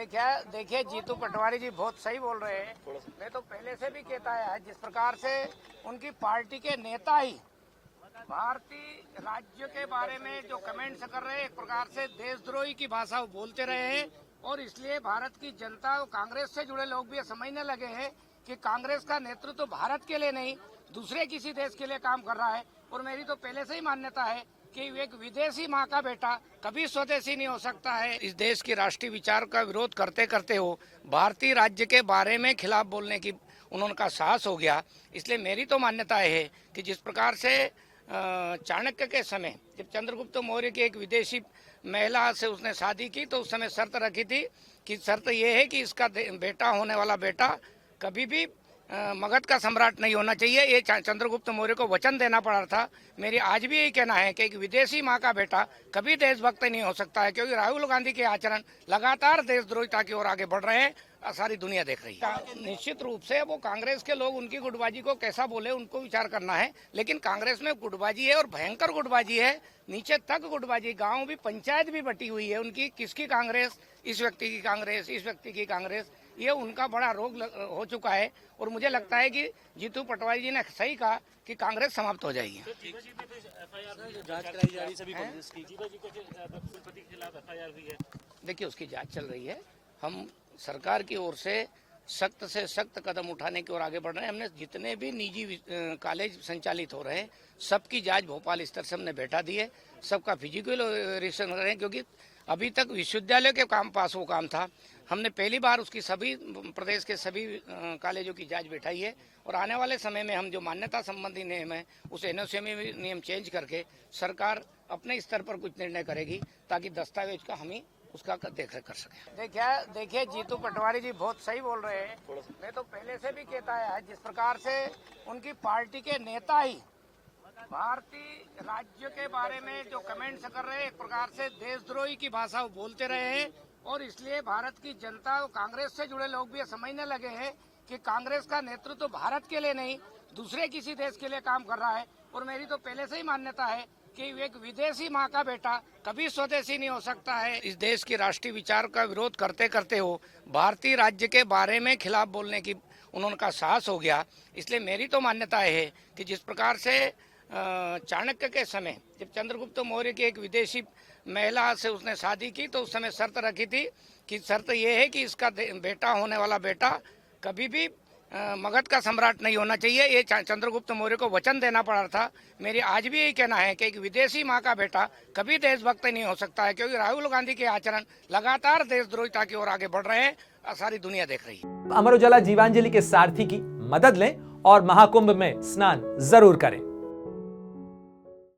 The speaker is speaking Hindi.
देखिए जीतू पटवारी जी बहुत सही बोल रहे हैं। मैं तो पहले से भी कहता है, जिस प्रकार से उनकी पार्टी के नेता ही भारतीय राज्य के बारे में जो कमेंट्स कर रहे हैं, एक प्रकार से देशद्रोही की भाषा वो बोलते रहे हैं। और इसलिए भारत की जनता और कांग्रेस से जुड़े लोग भी ये समझने लगे हैं कि कांग्रेस का नेतृत्व तो भारत के लिए नहीं, दूसरे किसी देश के लिए काम कर रहा है। और मेरी तो पहले से ही मान्यता है कि एक विदेशी माँ का बेटा कभी स्वदेशी नहीं हो सकता है। इस देश की राष्ट्रीय विचार का विरोध करते करते हो भारतीय राज्य के बारे में खिलाफ बोलने की उनका साहस हो गया। इसलिए मेरी तो मान्यता है कि जिस प्रकार से चाणक्य के समय जब चंद्रगुप्त मौर्य की एक विदेशी महिला से उसने शादी की तो उस समय शर्त रखी थी कि शर्त यह है कि इसका बेटा होने वाला बेटा कभी भी मगध का सम्राट नहीं होना चाहिए। ये चंद्रगुप्त मौर्य को वचन देना पड़ा था। मेरी आज भी यही कहना है कि एक विदेशी माँ का बेटा कभी देशभक्त नहीं हो सकता है, क्योंकि राहुल गांधी के आचरण लगातार देशद्रोहिता की ओर आगे बढ़ रहे हैं। सारी दुनिया देख रही है। निश्चित रूप से वो कांग्रेस के लोग उनकी गुटबाजी को कैसा बोले उनको विचार करना है, लेकिन कांग्रेस में गुटबाजी है और भयंकर गुटबाजी है, नीचे तक गुटबाजी। गांव भी, पंचायत भी बटी हुई है उनकी। किसकी कांग्रेस, इस व्यक्ति की कांग्रेस, इस व्यक्ति की कांग्रेस, ये उनका बड़ा रोग हो चुका है। और मुझे लगता है कि जीतू पटवारी जी ने सही कहा कि कांग्रेस समाप्त हो जाएगी। देखिए उसकी जांच चल रही है। हम सरकार की ओर से सख्त कदम उठाने की ओर आगे बढ़ रहे हैं। हमने जितने भी निजी कॉलेज संचालित हो रहे हैं सबकी जांच भोपाल स्तर से हमने बैठा दी है। सबका फिजिकल वेरिफिकेशन कर रहे हैं, क्योंकि अभी तक विश्वविद्यालय के काम पास वो काम था। हमने पहली बार उसकी सभी प्रदेश के सभी कॉलेजों की जांच बैठाई है। और आने वाले समय में हम जो मान्यता संबंधी नियम है उस एनओसी में भी नियम चेंज करके सरकार अपने स्तर पर कुछ निर्णय करेगी, ताकि दस्तावेज का हम ही उसका देख रेख कर सके। देखिए जीतू पटवारी जी बहुत सही बोल रहे हैं। मैं तो पहले से भी कहता है, जिस प्रकार से उनकी पार्टी के नेता ही भारतीय राज्य के बारे में जो कमेंट्स कर रहे हैं, एक प्रकार से देशद्रोही की भाषा वो बोलते रहे हैं। और इसलिए भारत की जनता और कांग्रेस से जुड़े लोग भी ये समझने लगे हैं कि कांग्रेस का नेतृत्व तो भारत के लिए नहीं, दूसरे किसी देश के लिए काम कर रहा है। और मेरी तो पहले से ही मान्यता है कि एक विदेशी माँ का बेटा कभी स्वदेशी नहीं हो सकता है। इस देश की राष्ट्रीय विचार का विरोध करते करते हो भारतीय राज्य के बारे में खिलाफ बोलने की उनका साहस हो गया। इसलिए मेरी तो मान्यता है कि जिस प्रकार से चाणक्य के समय जब चंद्रगुप्त मौर्य की एक विदेशी महिला से उसने शादी की तो उस समय शर्त रखी थी कि शर्त यह है कि इसका बेटा होने वाला बेटा कभी भी मगध का सम्राट नहीं होना चाहिए। ये चंद्रगुप्त मौर्य को वचन देना पड़ा था। मेरी आज भी यही कहना है कि एक विदेशी माँ का बेटा कभी देशभक्त नहीं हो सकता है, क्योंकि राहुल गांधी के आचरण लगातार देशद्रोहिता की ओर आगे बढ़ रहे हैं। सारी दुनिया देख रही है। अमर उजाला जीवांजलि के सारथी की मदद लें और महाकुंभ में स्नान जरूर करें।